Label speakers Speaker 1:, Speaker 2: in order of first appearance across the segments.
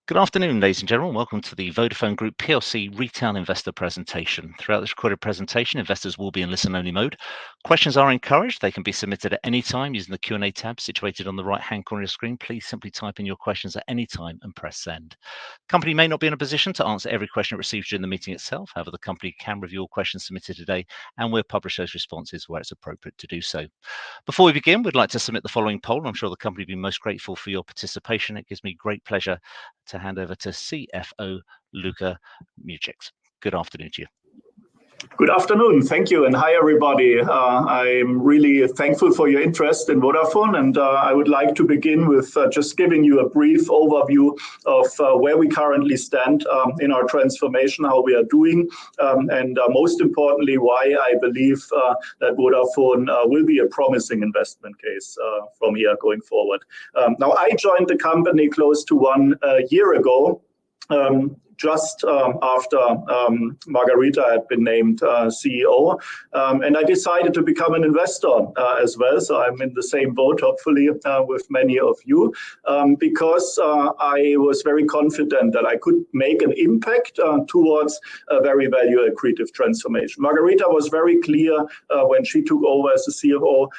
Speaker 1: Good afternoon, ladies and gentlemen. Welcome to the Vodafone Group PLC Retail Investor Presentation. Throughout this recorded presentation, investors will be in listen-only mode. Questions are encouraged. They can be submitted at any time using the Q&A tab situated on the right-hand corner of your screen. Please simply type in your questions at any time and press send. The company may not be in a position to answer every question it receives during the meeting itself. However, the company can review all questions submitted today and will publish those responses where it's appropriate to do so. Before we begin, we'd like to submit the following poll. I'm sure the company will be most grateful for your participation. It gives me great pleasure to hand over to CFO Luka Mucic. Good afternoon to you.
Speaker 2: Good afternoon. Thank you. And hi, everybody. I'm really thankful for your interest in Vodafone. And I would like to begin with just giving you a brief overview of where we currently stand in our transformation, how we are doing, and most importantly, why I believe that Vodafone will be a promising investment case from here going forward. Now, I joined the company close to 1 year ago. Just after Margherita had been named CEO, and I decided to become an investor as well. So I'm in the same boat, hopefully, with many of you, because I was very confident that I could make an impact towards a very value-accretive transformation. Margherita was very clear when she took over as the CEO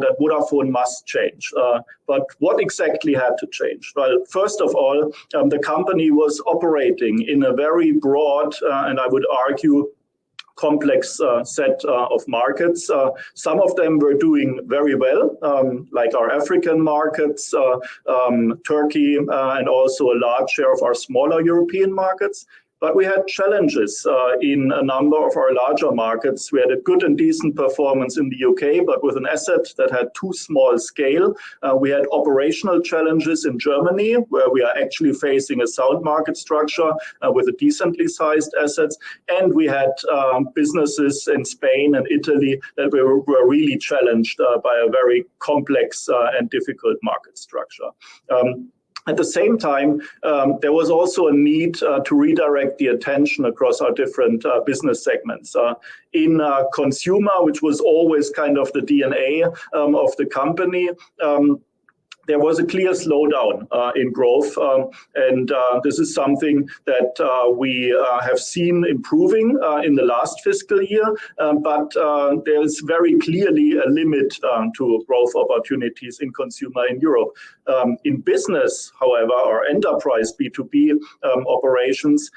Speaker 2: that Vodafone must change. But what exactly had to change? Well, first of all, the company was operating in a very broad and I would argue complex set of markets. Some of them were doing very well, like our African markets, Turkey, and also a large share of our smaller European markets. But we had challenges in a number of our larger markets. We had a good and decent performance in the UK, but with an asset that had too small scale. We had operational challenges in Germany, where we are actually facing a sound market structure with a decently sized assets. And we had businesses in Spain and Italy that were really challenged by a very complex and difficult market structure. At the same time, there was also a need to redirect the attention across our different business segments. In consumer, which was always kind of the DNA of the company, there was a clear slowdown in growth, and this is something that we have seen improving in the last fiscal year, but there is very clearly a limit to growth opportunities in consumer in Europe. In business, however, our enterprise B2B operations,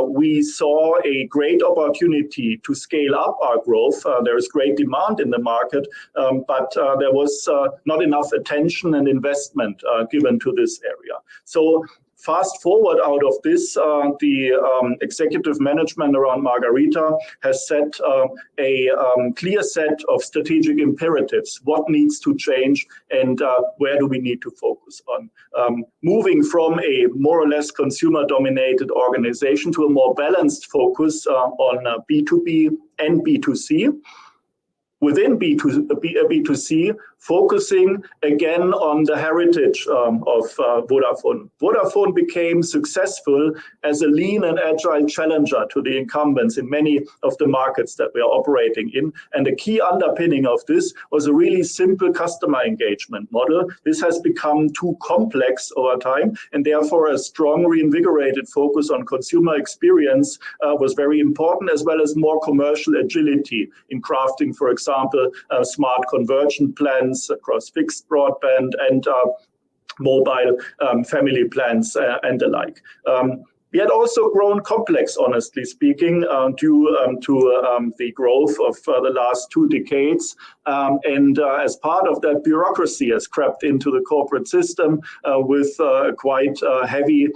Speaker 2: we saw a great opportunity to scale up our growth. There is great demand in the market, but there was not enough attention and investment given to this area. So fast forward out of this, the executive management around Margherita has set a clear set of strategic imperatives. What needs to change and where do we need to focus on? Moving from a more or less consumer-dominated organization to a more balanced focus on B2B and B2C. Within B2C, focusing again on the heritage of Vodafone. Vodafone became successful as a lean and agile challenger to the incumbents in many of the markets that we are operating in. And the key underpinning of this was a really simple customer engagement model. This has become too complex over time, and therefore a strong reinvigorated focus on consumer experience was very important, as well as more commercial agility in crafting, for example, smart convergent plans across fixed broadband and mobile family plans and the like. We had also grown complex, honestly speaking, due to the growth of the last 2 decades. And as part of that, bureaucracy has crept into the corporate system with quite heavy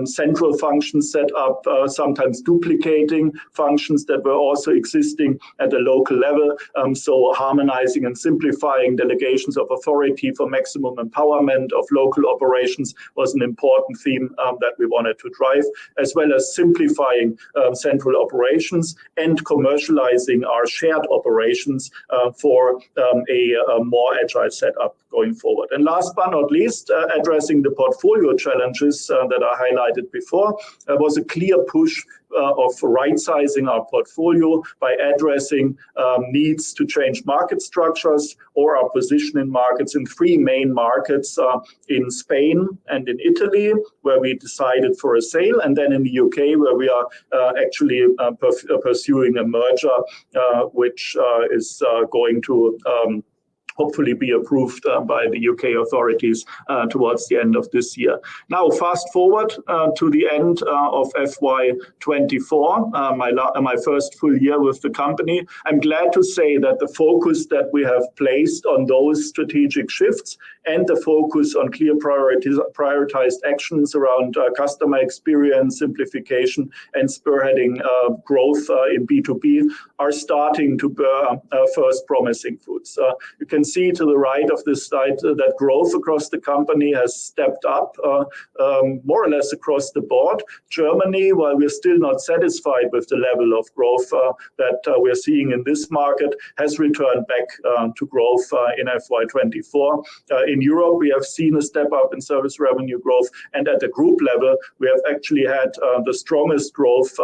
Speaker 2: central functions set up, sometimes duplicating functions that were also existing at the local level. So harmonizing and simplifying delegations of authority for maximum empowerment of local operations was an important theme that we wanted to drive, as well as simplifying central operations and commercializing our shared operations for a more agile setup going forward. And last but not least, addressing the portfolio challenges that I highlighted before, was a clear push of right-sizing our portfolio by addressing needs to change market structures or our position in markets in three main markets, in Spain and in Italy, where we decided for a sale, and then in the UK, where we are actually pursuing a merger, which is going to hopefully be approved by the UK authorities towards the end of this year. Now, fast forward to the end of FY24, my first full year with the company. I'm glad to say that the focus that we have placed on those strategic shifts and the focus on clear prioritized actions around customer experience, simplification, and spearheading growth in B2B are starting to bear first promising fruits. You can see to the right of this slide that growth across the company has stepped up more or less across the board. Germany, while we're still not satisfied with the level of growth that we're seeing in this market, has returned back to growth in FY24. In Europe, we have seen a step up in service revenue growth, and at the group level, we have actually had the strongest growth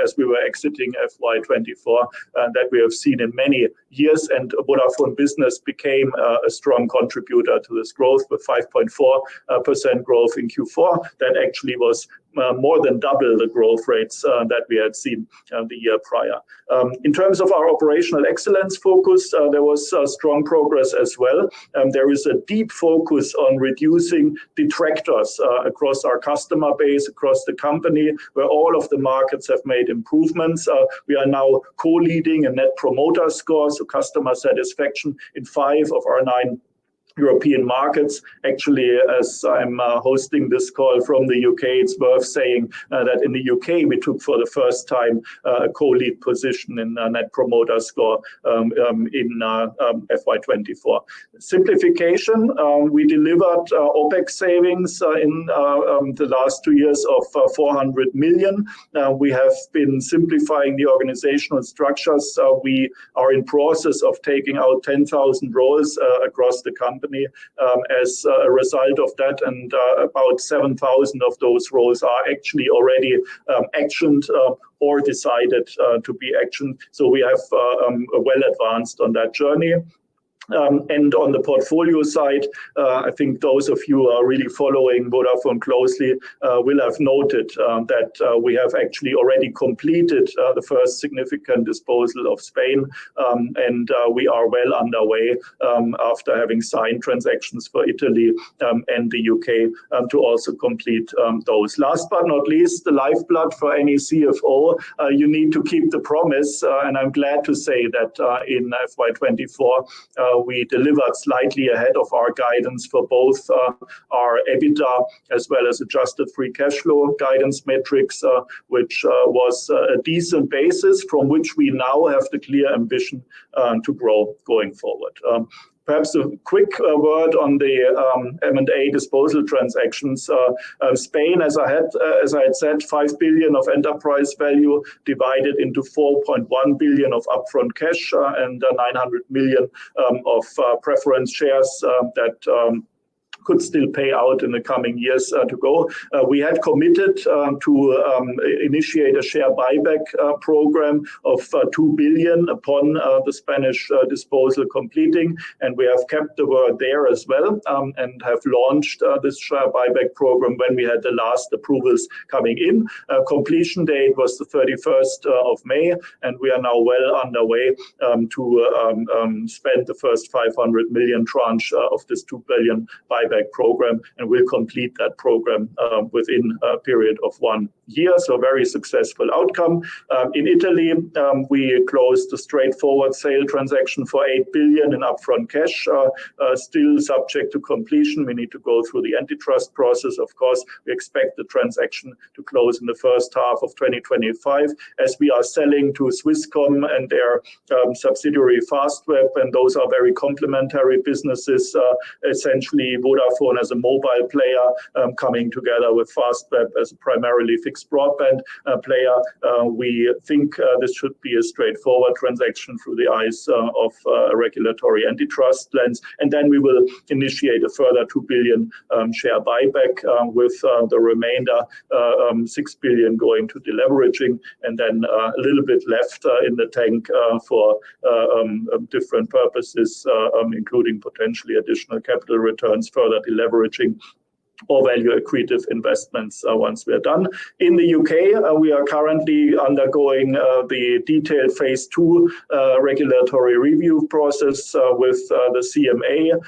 Speaker 2: as we were exiting FY24 that we have seen in many years, and Vodafone Business became a strong contributor to this growth with 5.4% growth in Q4. That actually was more than double the growth rates that we had seen the year prior. In terms of our operational excellence focus, there was strong progress as well. There is a deep focus on reducing detractors across our customer base, across the company, where all of the markets have made improvements. We are now co-leading in Net Promoter Score, so customer satisfaction in 5 of our 9 European markets. Actually, as I'm hosting this call from the UK, it's worth saying that in the UK, we took for the first time a co-lead position in Net Promoter Score in FY24. Simplification, we delivered OPEX savings in the last 2 years of 400 million. We have been simplifying the organizational structures. We are in process of taking out 10,000 roles across the company. As a result of that, and about 7,000 of those roles are actually already actioned or decided to be actioned. So we have well advanced on that journey. And on the portfolio side, I think those of you who are really following Vodafone closely will have noted that we have actually already completed the first significant disposal of Spain, and we are well underway after having signed transactions for Italy and the UK to also complete those. Last but not least, the lifeblood for any CFO, you need to keep the promise, and I'm glad to say that in FY24, we delivered slightly ahead of our guidance for both our EBITDA as well as adjusted free cash flow guidance metrics, which was a decent basis from which we now have the clear ambition to grow going forward. Perhaps a quick word on the M&A disposal transactions. Spain, as I had said, 5 billion of enterprise value divided into 4.1 billion of upfront cash and 900 million of preference shares that could still pay out in the coming years to go. We had committed to initiate a share buyback program of 2 billion upon the Spanish disposal completing, and we have kept the word there as well and have launched this share buyback program when we had the last approvals coming in. Completion date was the 31st of May, and we are now well underway to spend the first 500 million tranche of this 2 billion buyback program, and we'll complete that program within a period of 1 year. So very successful outcome. In Italy, we closed a straightforward sale transaction for 8 billion in upfront cash, still subject to completion. We need to go through the antitrust process. Of course, we expect the transaction to close in the first half of 2025, as we are selling to Swisscom and their subsidiary Fastweb, and those are very complementary businesses. Essentially, Vodafone as a mobile player coming together with Fastweb as a primarily fixed fixed broadband player. We think this should be a straightforward transaction through the eyes of a regulatory antitrust lens. And then we will initiate a further 2 billion share buyback with the remainder 6 billion going to deleveraging, and then a little bit left in the tank for different purposes, including potentially additional capital returns, further deleveraging, or value accretive investments once we are done. In the UK, we are currently undergoing the detailed phase 2 regulatory review process with the CMA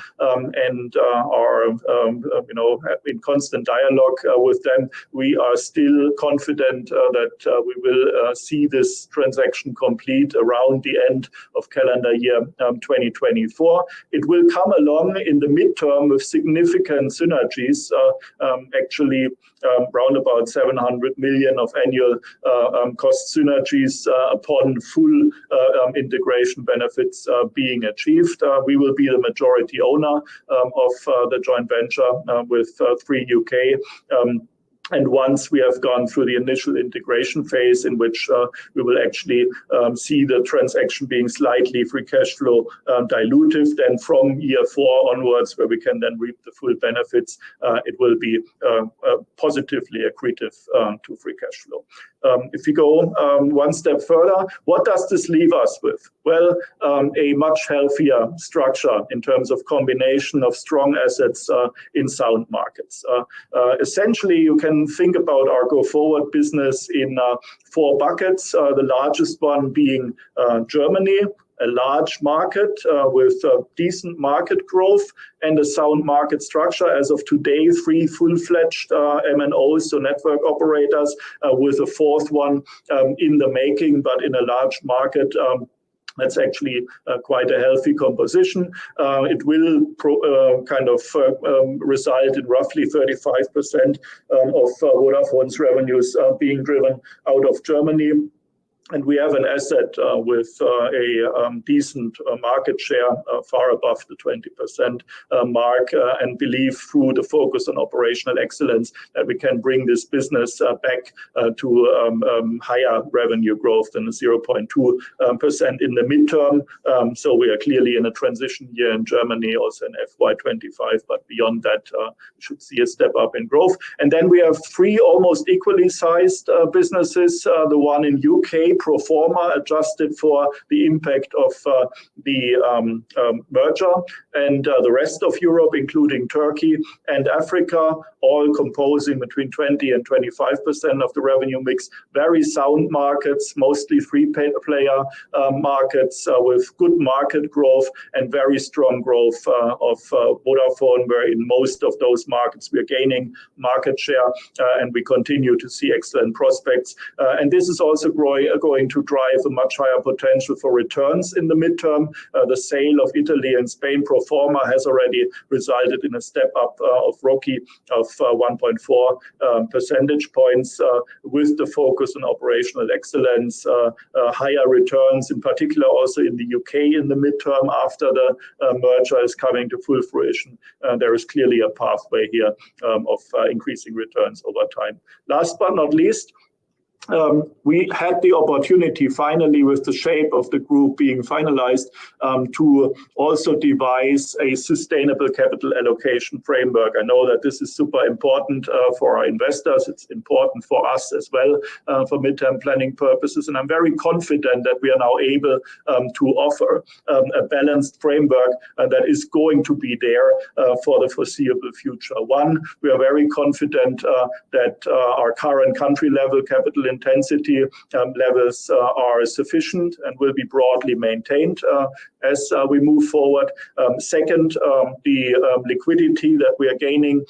Speaker 2: and are in constant dialogue with them. We are still confident that we will see this transaction complete around the end of calendar year 2024. It will come along in the midterm with significant synergies, actually around about 700 million of annual cost synergies upon full integration benefits being achieved. We will be the majority owner of the joint venture with Three UK. And once we have gone through the initial integration phase, in which we will actually see the transaction being slightly free cash flow dilutive, then from year 4 onwards, where we can then reap the full benefits, it will be positively accretive to free cash flow. If we go one step further, what does this leave us with? Well, a much healthier structure in terms of combination of strong assets in sound markets. Essentially, you can think about our go-forward business in 4 buckets. The largest one being Germany, a large market with decent market growth and a sound market structure. As of today, 3 full-fledged MNOs, so network operators, with a 4th one in the making, but in a large market. That's actually quite a healthy composition. It will result in roughly 35% of Vodafone's revenues being driven out of Germany. And we have an asset with a decent market share, far above the 20% mark, and believe through the focus on operational excellence that we can bring this business back to higher revenue growth than the 0.2% in the midterm. So we are clearly in a transition year in Germany, also in FY25, but beyond that, we should see a step up in growth. And then we have 3 almost equally sized businesses. The one in UK, pro forma, adjusted for the impact of the merger, and the rest of Europe, including Turkey and Africa, all composing between 20 and 25% of the revenue mix. Very sound markets, mostly 3-player markets with good market growth and very strong growth of Vodafone, where in most of those markets we are gaining market share, and we continue to see excellent prospects. And this is also going to drive a much higher potential for returns in the midterm. The sale of Italy and Spain pro forma has already resulted in a step up of ROCE of 1.4 percentage points, with the focus on operational excellence, higher returns, in particular also in the UK in the midterm after the merger is coming to full fruition. There is clearly a pathway here of increasing returns over time. Last but not least, we had the opportunity finally, with the shape of the group being finalized, to also devise a sustainable capital allocation framework. I know that this is super important for our investors. It's important for us as well for midterm planning purposes. And I'm very confident that we are now able to offer a balanced framework that is going to be there for the foreseeable future. One, we are very confident that our current country level capital intensity levels are sufficient and will be broadly maintained as we move forward. Second, the liquidity that we are gaining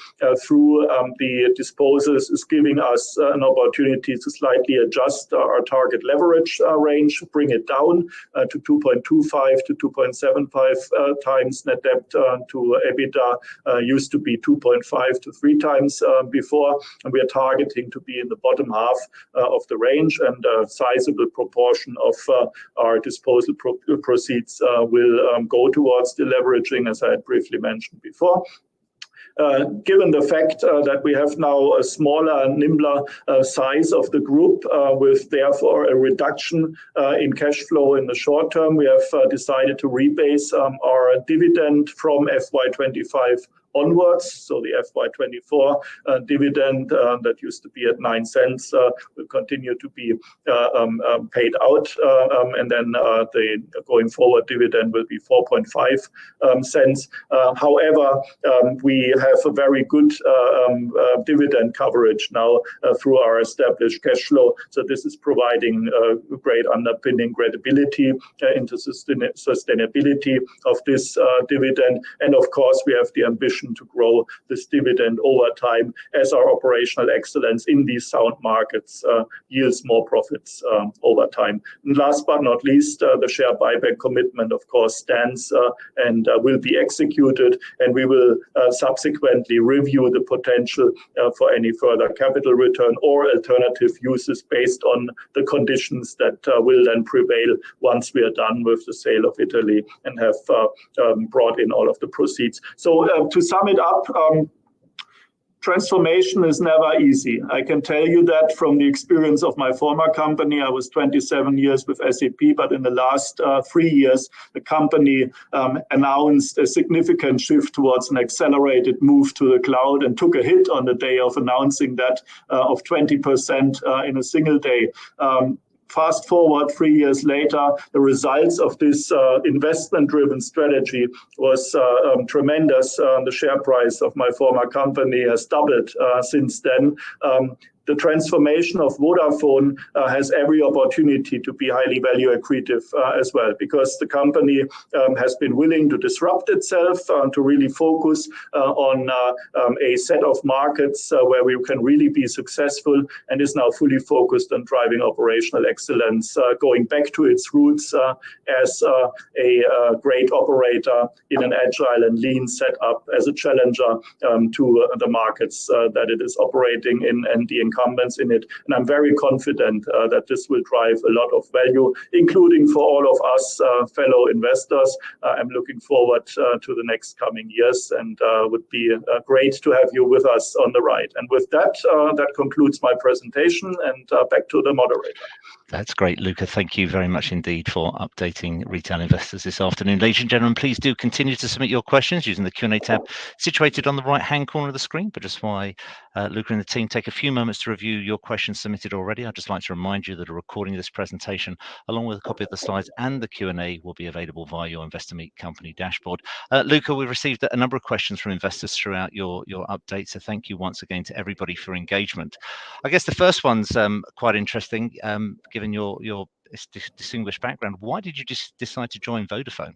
Speaker 2: through the disposals is giving us an opportunity to slightly adjust our target leverage range, bring it down to 2.25 to 2.75 times net debt to EBITDA. Used to be 2.5 to 3 times before, and we are targeting to be in the bottom half of the range, and a sizable proportion of our disposal proceeds will go towards the leveraging, as I had briefly mentioned before. Given the fact that we have now a smaller, nimbler size of the group, with therefore a reduction in cash flow in the short term, we have decided to rebase our dividend from FY25 onwards. So the FY24 dividend that used to be at 9 cents will continue to be paid out, and then the going forward dividend will be 4.5 cents. However, we have a very good dividend coverage now through our established cash flow. So this is providing great underpinning credibility into sustainability of this dividend. And of course, we have the ambition to grow this dividend over time as our operational excellence in these sound markets yields more profits over time. And last but not least, the share buyback commitment, of course, stands and will be executed, and we will subsequently review the potential for any further capital return or alternative uses based on the conditions that will then prevail once we are done with the sale of Italy and have brought in all of the proceeds. So to sum it up, transformation is never easy. I can tell you that from the experience of my former company. I was 27 years with SAP, but in the last 3 years, the company announced a significant shift towards an accelerated move to the cloud and took a hit on the day of announcing that of 20% in a single day. Fast forward 3 years later, the results of this investment-driven strategy was tremendous. The share price of my former company has doubled since then. The transformation of Vodafone has every opportunity to be highly value accretive as well, because the company has been willing to disrupt itself, to really focus on a set of markets where we can really be successful, and is now fully focused on driving operational excellence, going back to its roots as a great operator in an agile and lean setup, as a challenger to the markets that it is operating in and the incumbents in it. And I'm very confident that this will drive a lot of value, including for all of us fellow investors. I'm looking forward to the next coming years, and would be great to have you with us on the ride. And with that, that concludes my presentation, and back to the moderator.
Speaker 1: That's great, Luca. Thank you very much indeed for updating retail investors this afternoon. Ladies and gentlemen, please do continue to submit your questions using the Q&A tab situated on the right-hand corner of the screen. But just while Luca and the team take a few moments to review your questions submitted already, I'd just like to remind you that a recording of this presentation, along with a copy of the slides and the Q&A, will be available via your Investor Meet company dashboard. Luca, we've received a number of questions from investors throughout your update, so thank you once again to everybody for engagement. I guess the first one's quite interesting, given your distinguished background. Why did you just decide to join Vodafone?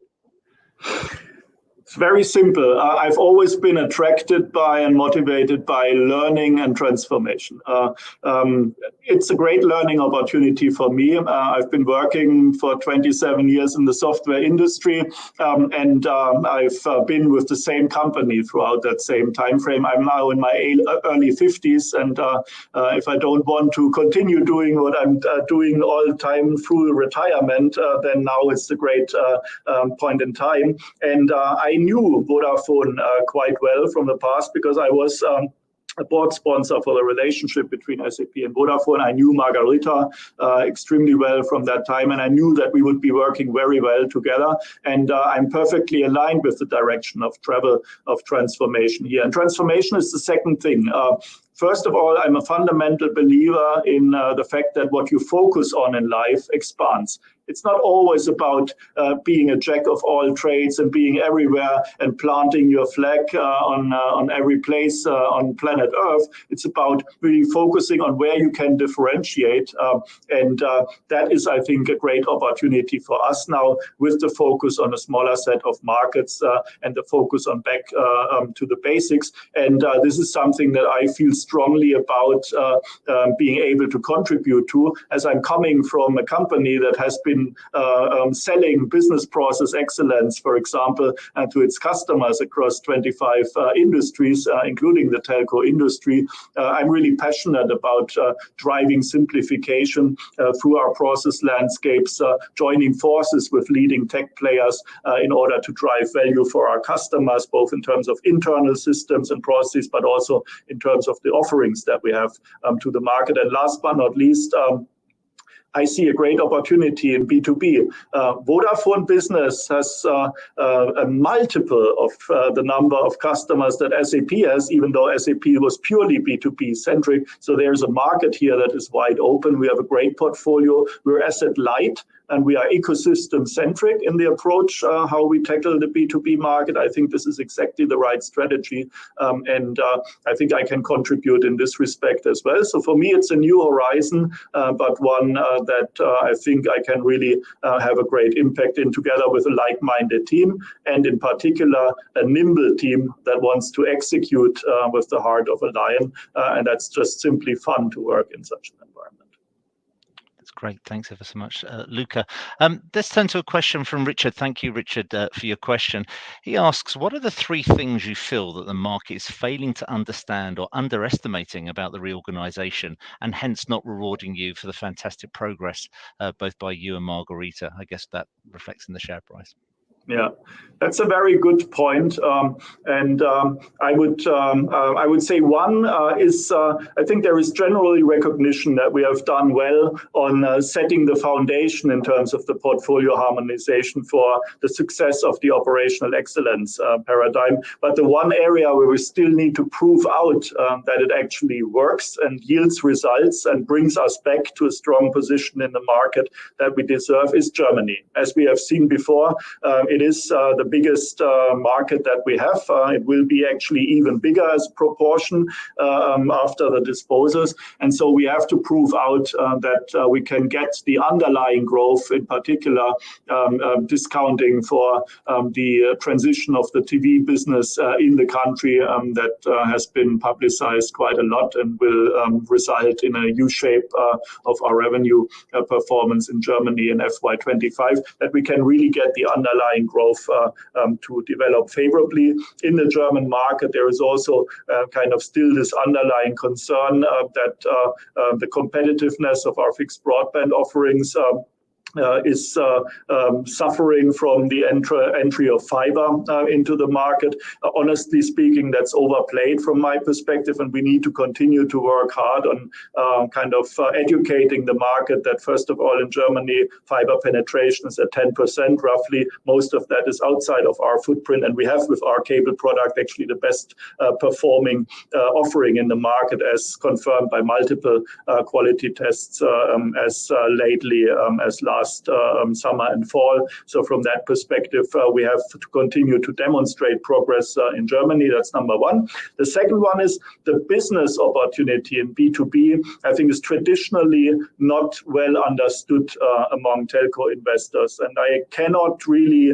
Speaker 2: It's very simple. I've always been attracted by and motivated by learning and transformation. It's a great learning opportunity for me. I've been working for 27 years in the software industry, and I've been with the same company throughout that same time frame. I'm now in my early 50s, and if I don't want to continue doing what I'm doing all the time through retirement, then now it's a great point in time. And I knew Vodafone quite well from the past, because I was a board sponsor for the relationship between SAP and Vodafone. I knew Margarita extremely well from that time, and I knew that we would be working very well together. And I'm perfectly aligned with the direction of travel of transformation here. And transformation is the second thing. First of all, I'm a fundamental believer in the fact that what you focus on in life expands. It's not always about being a jack of all trades and being everywhere and planting your flag on every place on planet Earth. It's about really focusing on where you can differentiate. And that is, I think, a great opportunity for us now, with the focus on a smaller set of markets and the focus on back to the basics. And this is something that I feel strongly about being able to contribute to, as I'm coming from a company that has been selling business process excellence, for example, to its customers across 25 industries, including the telco industry. I'm really passionate about driving simplification through our process landscapes, joining forces with leading tech players in order to drive value for our customers, both in terms of internal systems and processes, but also in terms of the offerings that we have to the market. And last but not least, I see a great opportunity in B2B. Vodafone Business has a multiple of the number of customers that SAP has, even though SAP was purely B2B centric. So there's a market here that is wide open. We have a great portfolio. We're asset light, and we are ecosystem centric in the approach how we tackle the B2B market. I think this is exactly the right strategy, and I think I can contribute in this respect as well. So for me, it's a new horizon, but one that I think I can really have a great impact in, together with a like-minded team, and in particular a nimble team that wants to execute with the heart of a lion, and that's just simply fun to work in such an environment.
Speaker 1: Great, thanks ever so much, Luca. Let's turn to a question from Richard. Thank you, Richard, for your question. He asks, what are the 3 things you feel that the market is failing to understand or underestimating about the reorganization, and hence not rewarding you for the fantastic progress, both by you and Margherita? I guess that reflects in the share price.
Speaker 2: Yeah, that's a very good point, and I would say one is I think there is generally recognition that we have done well on setting the foundation in terms of the portfolio harmonization for the success of the operational excellence paradigm. But the one area where we still need to prove out that it actually works and yields results and brings us back to a strong position in the market that we deserve is Germany. As we have seen before, it is the biggest market that we have. It will be actually even bigger as a proportion after the disposals. And so we have to prove out that we can get the underlying growth, in particular discounting for the transition of the TV business in the country that has been publicized quite a lot and will result in a U-shape of our revenue performance in Germany in FY25, that we can really get the underlying growth to develop favorably. In the German market, there is also kind of still this underlying concern that the competitiveness of our fixed broadband offerings is suffering from the entry of fiber into the market. Honestly speaking, that's overplayed from my perspective, and we need to continue to work hard on kind of educating the market that, first of all, in Germany, fiber penetration is at 10% roughly. Most of that is outside of our footprint, and we have with our cable product actually the best performing offering in the market, as confirmed by multiple quality tests as lately as last summer and fall. So from that perspective, we have to continue to demonstrate progress in Germany. That's number one. The second one is the business opportunity in B2B. I think is traditionally not well understood among telco investors, and I cannot really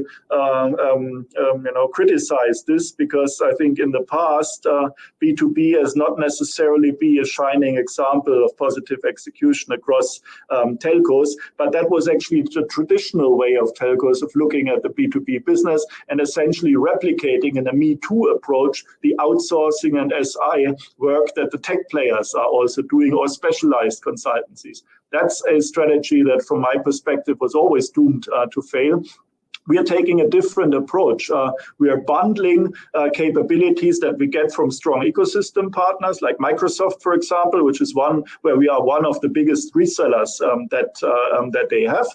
Speaker 2: criticize this, because I think in the past B2B has not necessarily been a shining example of positive execution across telcos, but that was actually the traditional way of telcos of looking at the B2B business and essentially replicating in a Me Too approach the outsourcing and SI work that the tech players are also doing, or specialized consultancies. That's a strategy that, from my perspective, was always doomed to fail. We are taking a different approach. We are bundling capabilities that we get from strong ecosystem partners like Microsoft, for example, which is one where we are one of the biggest resellers that they have,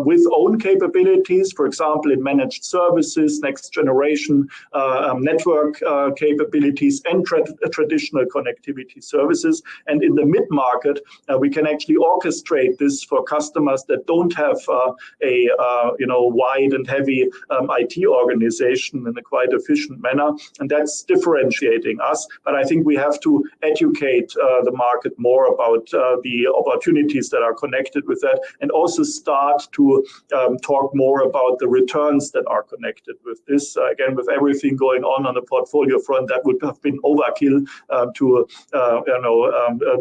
Speaker 2: with own capabilities, for example, in managed services, next generation network capabilities, and traditional connectivity services. And in the mid-market, we can actually orchestrate this for customers that don't have a wide and heavy IT organization in a quite efficient manner, and that's differentiating us. But I think we have to educate the market more about the opportunities that are connected with that, and also start to talk more about the returns that are connected with this. Again, with everything going on the portfolio front, that would have been overkill to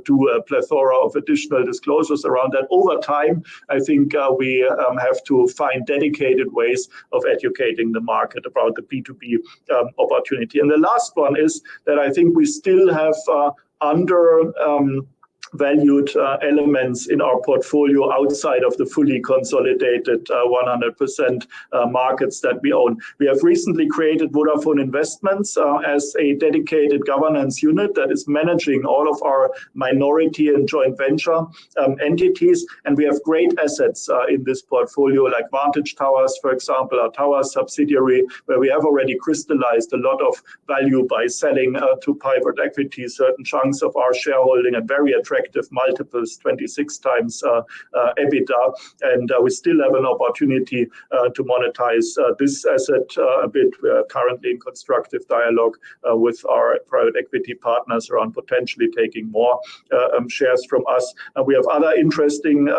Speaker 2: do a plethora of additional disclosures around that. Over time, I think we have to find dedicated ways of educating the market about the B2B opportunity. And the last one is that I think we still have valued elements in our portfolio outside of the fully consolidated 100% markets that we own. We have recently created Vodafone Investments as a dedicated governance unit that is managing all of our minority and joint venture entities. And we have great assets in this portfolio, like Vantage Towers, for example, our tower subsidiary, where we have already crystallized a lot of value by selling to private equity certain chunks of our shareholding at very attractive multiples, 26 times EBITDA, and we still have an opportunity to monetize this asset a bit. We are currently in constructive dialogue with our private equity partners around potentially taking more shares from us. We have other interesting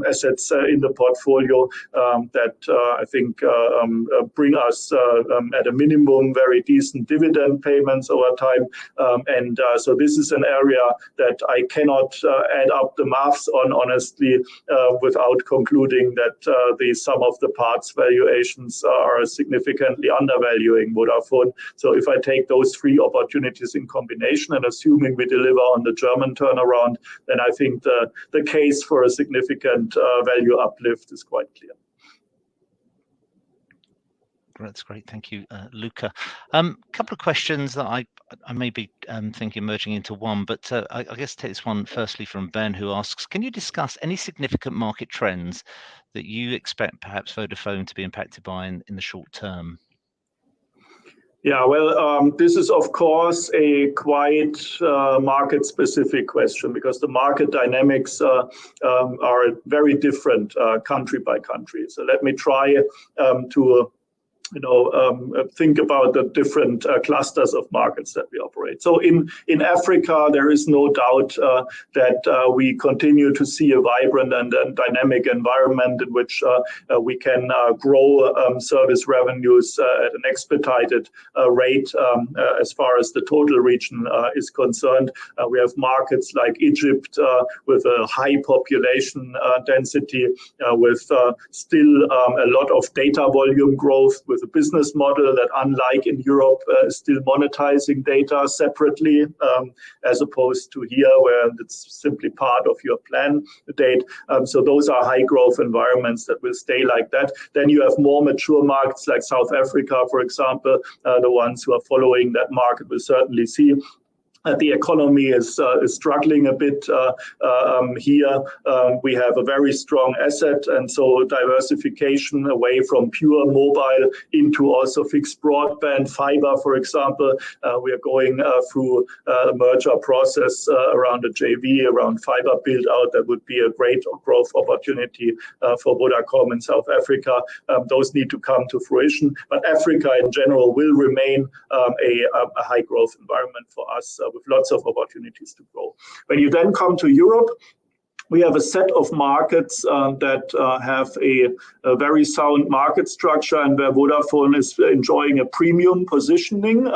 Speaker 2: assets in the portfolio that I think bring us at a minimum very decent dividend payments over time, and so this is an area that I cannot add up the maths on, honestly, without concluding that the sum of the parts valuations are significantly undervaluing Vodafone. So if I take those three opportunities in combination, and assuming we deliver on the German turnaround, then I think the case for a significant value uplift is quite clear.
Speaker 1: That's great. Thank you, Luka. Couple of questions that I may be thinking merging into one, but I guess take this one firstly from Ben, who asks, can you discuss any significant market trends that you expect perhaps Vodafone to be impacted by in the short term?
Speaker 2: Yeah, well, this is, of course, a quite market-specific question, because the market dynamics are very different country by country. So let me try to think about the different clusters of markets that we operate. So in Africa, there is no doubt that we continue to see a vibrant and dynamic environment in which we can grow service revenues at an expedited rate as far as the total region is concerned. We have markets like Egypt with a high population density, with still a lot of data volume growth, with a business model that, unlike in Europe, is still monetizing data separately, as opposed to here, where it's simply part of your plan date. So those are high growth environments that will stay like that. Then you have more mature markets like South Africa, for example. The ones who are following that market will certainly see the economy is struggling a bit here. We have a very strong asset, and so diversification away from pure mobile into also fixed broadband, fiber, for example. We are going through a merger process around a JV, around fiber build out. That would be a great growth opportunity for Vodacom in South Africa. Those need to come to fruition, but Africa in general will remain a high growth environment for us, with lots of opportunities to grow. When you then come to Europe, we have a set of markets that have a very sound market structure, and where Vodafone is enjoying a premium positioning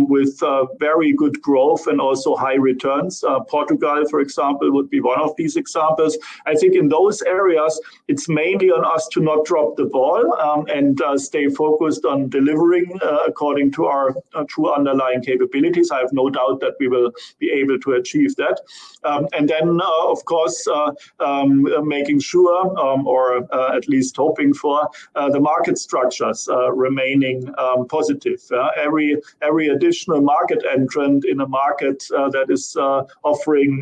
Speaker 2: with very good growth and also high returns. Portugal, for example, would be one of these examples. I think in those areas, it's mainly on us to not drop the ball and stay focused on delivering according to our true underlying capabilities. I have no doubt that we will be able to achieve that. And then, of course, making sure, or at least hoping for, the market structures remaining positive. Every additional market entrant in a market that is offering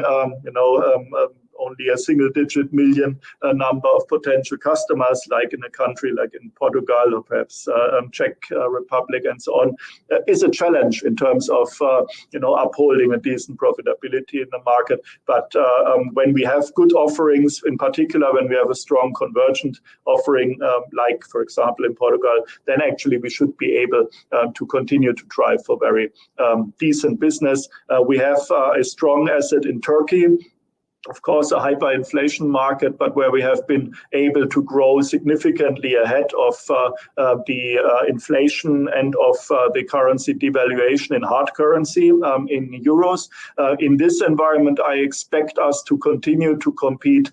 Speaker 2: only a single-digit million number of potential customers, like in a country like in Portugal or perhaps Czech Republic and so on, is a challenge in terms of upholding a decent profitability in the market. But when we have good offerings, in particular when we have a strong convergent offering, like for example in Portugal, then actually we should be able to continue to drive for very decent business. We have a strong asset in Turkey. Of course, a hyperinflation market, but where we have been able to grow significantly ahead of the inflation and of the currency devaluation in hard currency in euros. In this environment, I expect us to continue to compete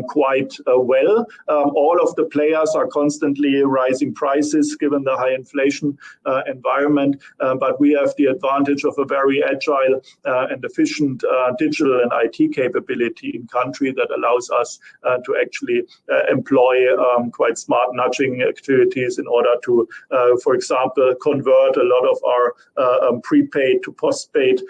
Speaker 2: quite well. All of the players are constantly rising prices given the high inflation environment, but we have the advantage of a very agile and efficient digital and IT capability in country that allows us to actually employ quite smart nudging activities in order to, for example, convert a lot of our prepaid to postpaid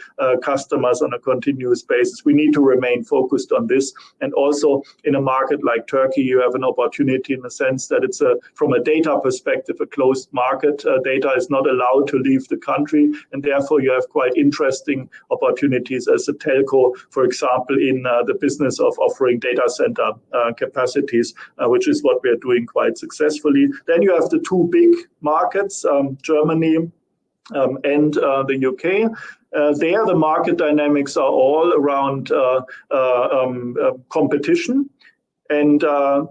Speaker 2: customers on a continuous basis. We need to remain focused on this. And also in a market like Turkey, you have an opportunity in the sense that it's from a data perspective, a closed market. Data is not allowed to leave the country, and therefore you have quite interesting opportunities as a telco, for example, in the business of offering data center capacities, which is what we are doing quite successfully. Then you have the two big markets, Germany and the UK. There, the market dynamics are all around competition. And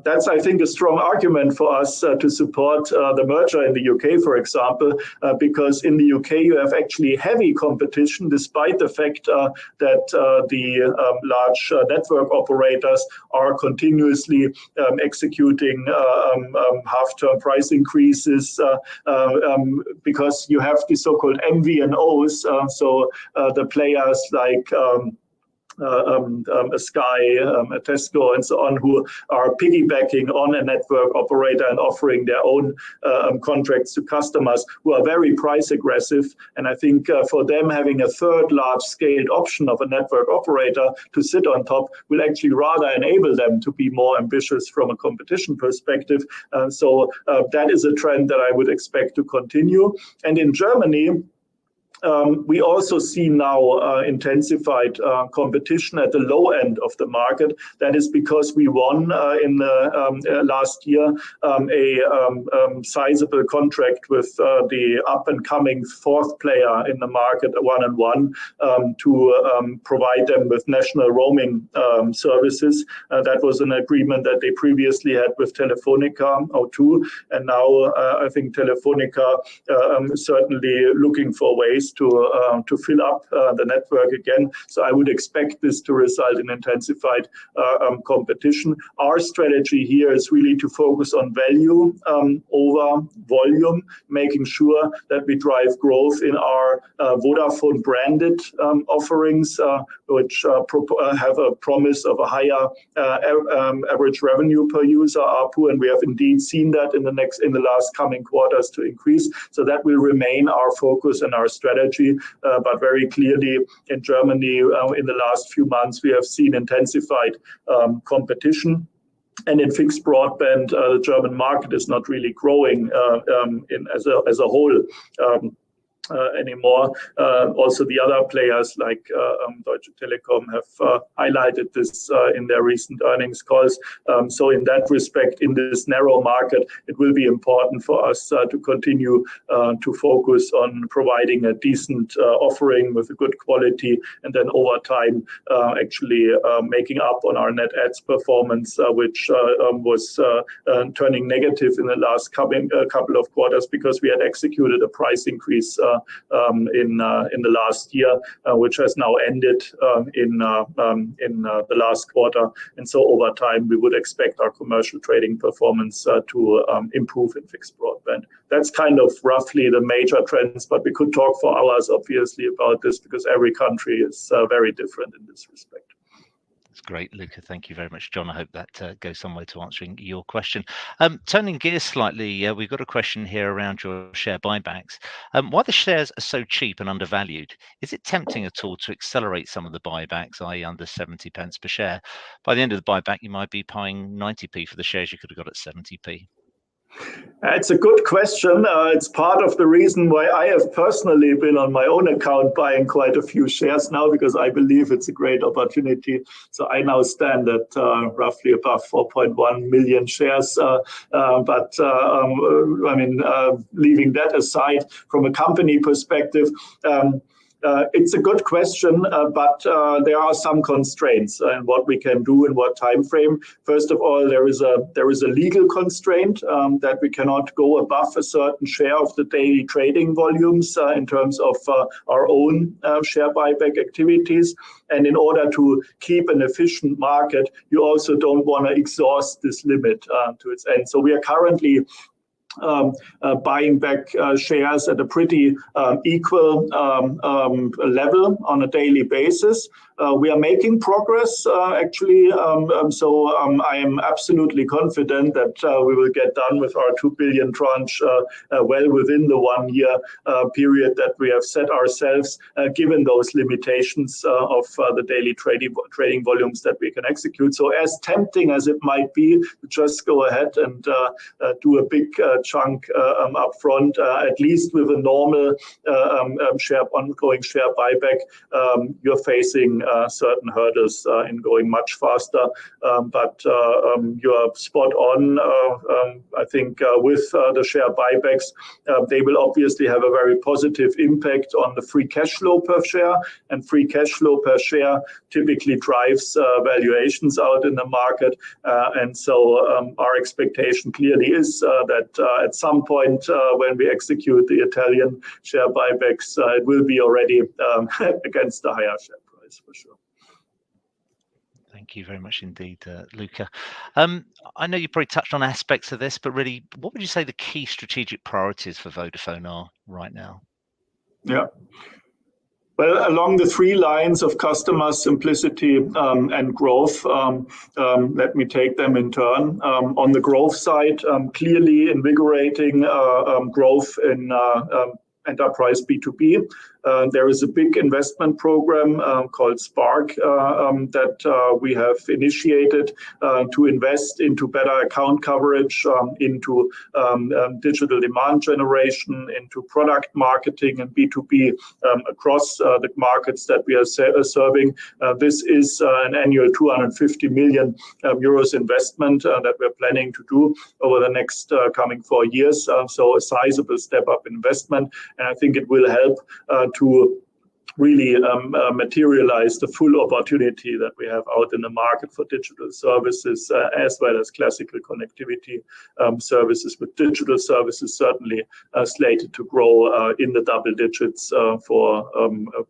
Speaker 2: that's, I think, a strong argument for us to support the merger in the UK, for example, because in the UK you have actually heavy competition, despite the fact that the large network operators are continuously executing half-term price increases, because you have the so-called MVNOs, so the players like a Sky, a Tesco, and so on, who are piggybacking on a network operator and offering their own contracts to customers who are very price aggressive. And I think for them, having a third large-scaled option of a network operator to sit on top will actually rather enable them to be more ambitious from a competition perspective. So that is a trend that I would expect to continue. And in Germany, we also see now intensified competition at the low end of the market. That is because we won in the last year a sizable contract with the up-and-coming fourth player in the market, 1&1, to provide them with national roaming services. That was an agreement that they previously had with Telefonica, O2, and now I think Telefonica is certainly looking for ways to fill up the network again. So I would expect this to result in intensified competition. Our strategy here is really to focus on value over volume, making sure that we drive growth in our Vodafone branded offerings, which have a promise of a higher average revenue per user, ARPU, and we have indeed seen that in the last coming quarters to increase. So that will remain our focus and our strategy. But very clearly in Germany, in the last few months, we have seen intensified competition. And in fixed broadband, the German market is not really growing as a whole anymore. Also, the other players like Deutsche Telekom have highlighted this in their recent earnings calls. So in that respect, in this narrow market, it will be important for us to continue to focus on providing a decent offering with a good quality, and then over time actually making up on our net adds performance, which was turning negative in the last couple of quarters because we had executed a price increase in the last year, which has now ended in the last quarter. And so over time, we would expect our commercial trading performance to improve in fixed broadband. That's kind of roughly the major trends, but we could talk for hours, obviously, about this because every country is very different in this respect.
Speaker 1: Great, Luca. Thank you very much, John. I hope that goes some way to answering your question. Turning gears slightly, we've got a question here around your share buybacks. Why the shares are so cheap and undervalued? Is it tempting at all to accelerate some of the buybacks, i.e. under 70 pence per share? By the end of the buyback, you might be paying 90p for the shares you could have got at 70p.
Speaker 2: It's a good question. It's part of the reason why I have personally been on my own account buying quite a few shares now, because I believe it's a great opportunity. So I now stand at roughly above 4.1 million shares. Leaving that aside, from a company perspective, it's a good question, but there are some constraints in what we can do in what time frame. First of all, there is a legal constraint that we cannot go above a certain share of the daily trading volumes in terms of our own share buyback activities. And in order to keep an efficient market, you also don't want to exhaust this limit to its end. So we are currently buying back shares at a pretty equal level on a daily basis. We are making progress, actually. I am absolutely confident that we will get done with our 2 billion tranche well within the 1 year period that we have set ourselves, given those limitations of the daily trading volumes that we can execute. So as tempting as it might be, just go ahead and do a big chunk up front, at least with a normal ongoing share buyback. You're facing certain hurdles in going much faster, but you're spot on. I think with the share buybacks, they will obviously have a very positive impact on the free cash flow per share, and free cash flow per share typically drives valuations out in the market. And so our expectation clearly is that at some point when we execute the Italian share buybacks, it will be already against the higher share price for sure.
Speaker 1: Thank you very much indeed, Luca. I know you probably touched on aspects of this, but really, what would you say the key strategic priorities for Vodafone are right now?
Speaker 2: Yeah. Well, along the three lines of customer simplicity and growth, let me take them in turn. On the growth side, clearly invigorating growth in enterprise B2B. There is a big investment program called Spark that we have initiated to invest into better account coverage, into digital demand generation, into product marketing and B2B across the markets that we are serving. This is an annual 250 million euros investment that we're planning to do over the next coming 4 years. So a sizable step up investment. And I think it will help to really materialize the full opportunity that we have out in the market for digital services, as well as classical connectivity services, with digital services certainly slated to grow in the double digits for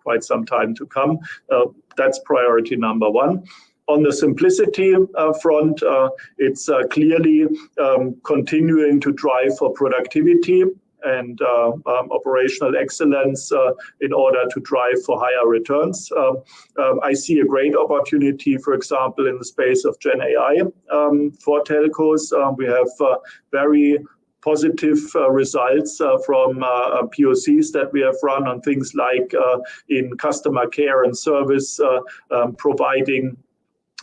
Speaker 2: quite some time to come. That's priority number one. On the simplicity front, it's clearly continuing to drive for productivity and operational excellence in order to drive for higher returns. I see a great opportunity, for example, in the space of Gen AI for telcos. We have very positive results from POCs that we have run on things like in customer care and service, providing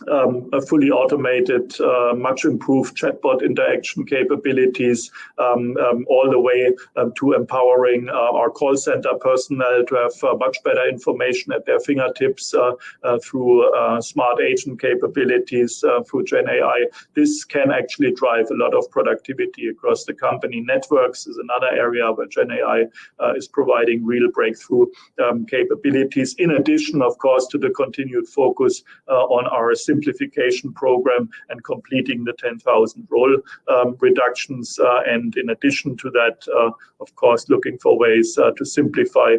Speaker 2: a fully automated, much improved chatbot interaction capabilities, all the way to empowering our call center personnel to have much better information at their fingertips through smart agent capabilities through Gen AI. This can actually drive a lot of productivity across the company. Networks is another area where Gen AI is providing real breakthrough capabilities, in addition, of course, to the continued focus on our simplification program and completing the 10,000 role reductions. And in addition to that, of course, looking for ways to simplify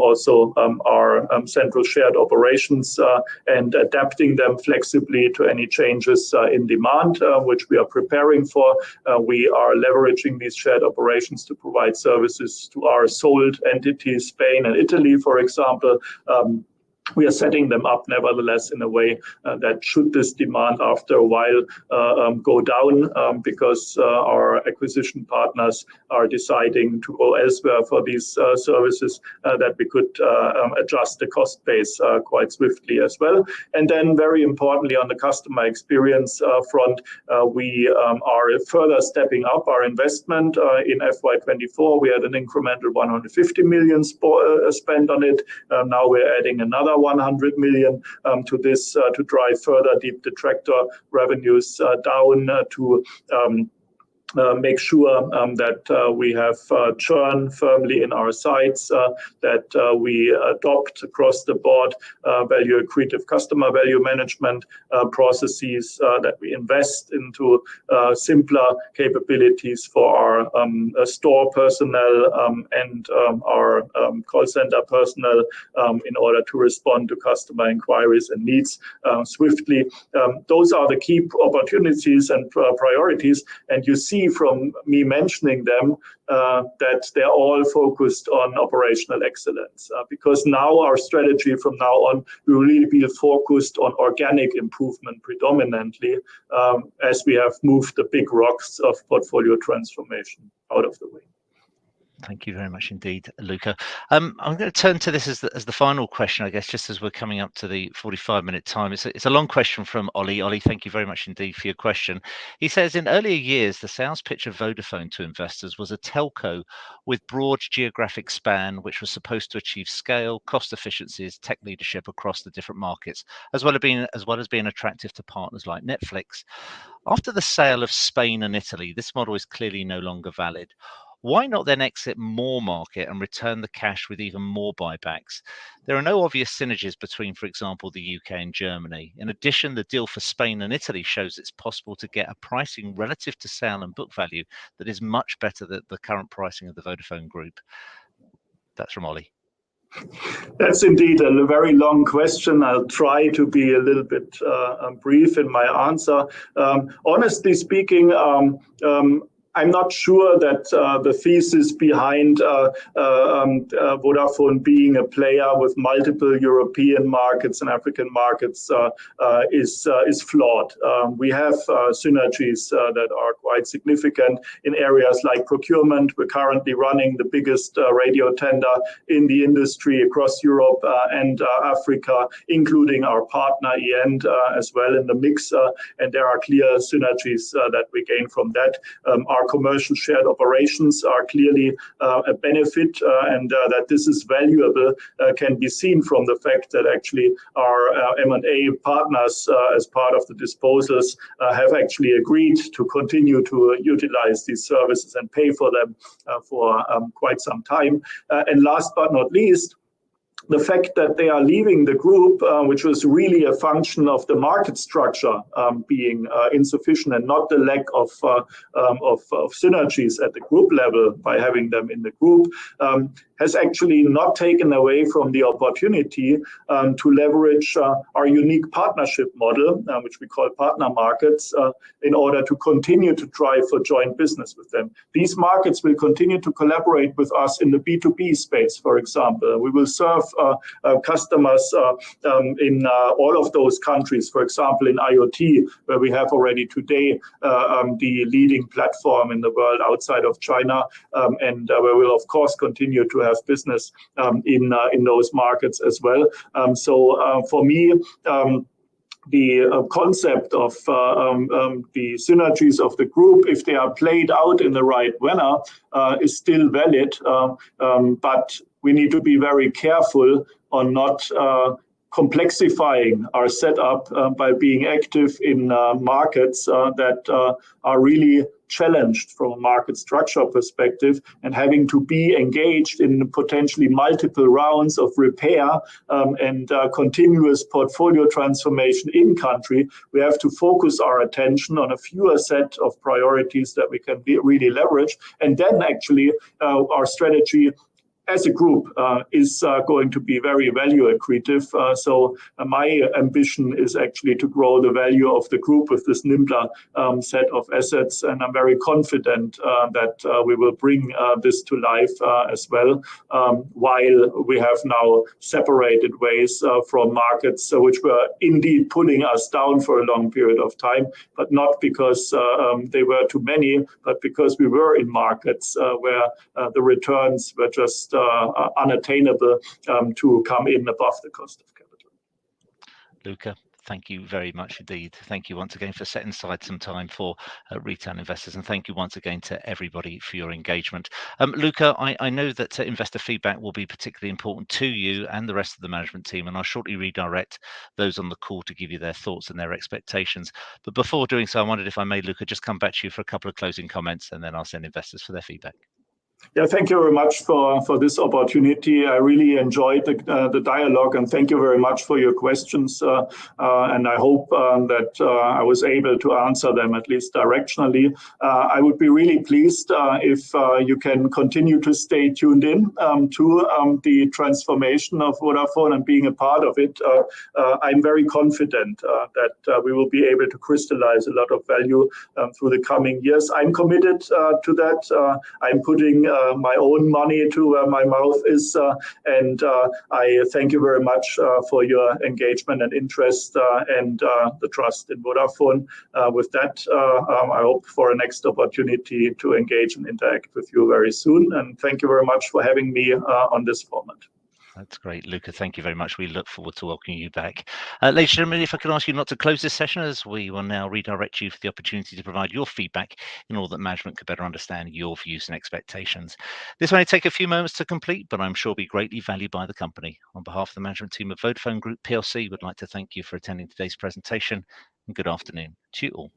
Speaker 2: also our central shared operations and adapting them flexibly to any changes in demand, which we are preparing for. We are leveraging these shared operations to provide services to our sold entities, Spain and Italy, for example. we are setting them up nevertheless in a way that should this demand after a while go down because our acquisition partners are deciding to go elsewhere for these services, that we could adjust the cost base quite swiftly as well. And then very importantly on the customer experience front, we are further stepping up our investment in FY24. We had an incremental 150 million spent on it. Now we're adding another 100 million to this to drive further deep detractor revenues down to make sure that we have churn firmly in our sights, that we adopt across the board value accretive customer value management processes, that we invest into simpler capabilities for our store personnel and our call center personnel in order to respond to customer inquiries and needs swiftly. Those are the key opportunities and priorities, and you see from me mentioning them that they're all focused on operational excellence, because now our strategy from now on will really be focused on organic improvement predominantly, as we have moved the big rocks of portfolio transformation out of the way.
Speaker 1: Thank you very much indeed, Luca. I'm going to turn to this as the final question, I guess, just as we're coming up to the 45-minute time. It's a long question from Ollie. Ollie, thank you very much indeed for your question. He says, in earlier years, the sales pitch of Vodafone to investors was a telco with broad geographic span, which was supposed to achieve scale, cost efficiencies, tech leadership across the different markets, as well as being attractive to partners like Netflix. After the sale of Spain and Italy, this model is clearly no longer valid. Why not then exit more market and return the cash with even more buybacks? There are no obvious synergies between, for example, the UK and Germany. In addition, the deal for Spain and Italy shows it's possible to get a pricing relative to sale and book value that is much better than the current pricing of the Vodafone Group. That's from Ollie.
Speaker 2: That's indeed a very long question. I'll try to be a little bit brief in my answer. Honestly speaking, I'm not sure that the thesis behind Vodafone being a player with multiple European markets and African markets is flawed. We have synergies that are quite significant in areas like procurement. We're currently running the biggest radio tender in the industry across Europe and Africa, including our partner END as well in the mix. And there are clear synergies that we gain from that. Our commercial shared operations are clearly a benefit, and that this is valuable can be seen from the fact that actually our M&A partners, as part of the disposals, have actually agreed to continue to utilize these services and pay for them for quite some time. And last but not least, the fact that they are leaving the group, which was really a function of the market structure being insufficient and not the lack of synergies at the group level by having them in the group, has actually not taken away from the opportunity to leverage our unique partnership model, which we call partner markets, in order to continue to drive for joint business with them. These markets will continue to collaborate with us in the B2B space, for example. We will serve customers in all of those countries, for example, in IoT, where we have already today the leading platform in the world outside of China, and where we'll, of course, continue to have business in those markets as well. So for me, the concept of the synergies of the group, if they are played out in the right manner, is still valid, but we need to be very careful on not complexifying our setup by being active in markets that are really challenged from a market structure perspective, and having to be engaged in potentially multiple rounds of repair and continuous portfolio transformation in country. We have to focus our attention on a fewer set of priorities that we can really leverage, and then actually our strategy as a group is going to be very value accretive. So my ambition is actually to grow the value of the group with this nimbler set of assets, and I'm very confident that we will bring this to life as well, while we have now separated ways from markets which were indeed pulling us down for a long period of time, but not because they were too many, but because we were in markets where the returns were just unattainable to come in above the cost of capital.
Speaker 1: Luca, thank you very much indeed. Thank you once again for setting aside some time for retail investors, and thank you once again to everybody for your engagement. Luca, I know that investor feedback will be particularly important to you and the rest of the management team, and I'll shortly redirect those on the call to give you their thoughts and their expectations. But before doing so, I wondered if I may, Luca, just come back to you for a couple of closing comments, and then I'll send investors for their feedback.
Speaker 2: Yeah, thank you very much for this opportunity. I really enjoyed the dialogue, and thank you very much for your questions. And I hope that I was able to answer them at least directionally. I would be really pleased if you can continue to stay tuned in to the transformation of Vodafone and being a part of it. I'm very confident that we will be able to crystallize a lot of value through the coming years. I'm committed to that. I'm putting my own money to where my mouth is, and I thank you very much for your engagement and interest and the trust in Vodafone. With that, I hope for a next opportunity to engage and interact with you very soon, and thank you very much for having me on this format.
Speaker 1: That's great, Luca. Thank you very much. We look forward to welcoming you back. Ladies and gentlemen, if I could ask you not to close this session, as we will now redirect you for the opportunity to provide your feedback in order that management could better understand your views and expectations. This may take a few moments to complete, but I'm sure will be greatly valued by the company. On behalf of the management team of Vodafone Group PLC, we'd like to thank you for attending today's presentation, and good afternoon to you all.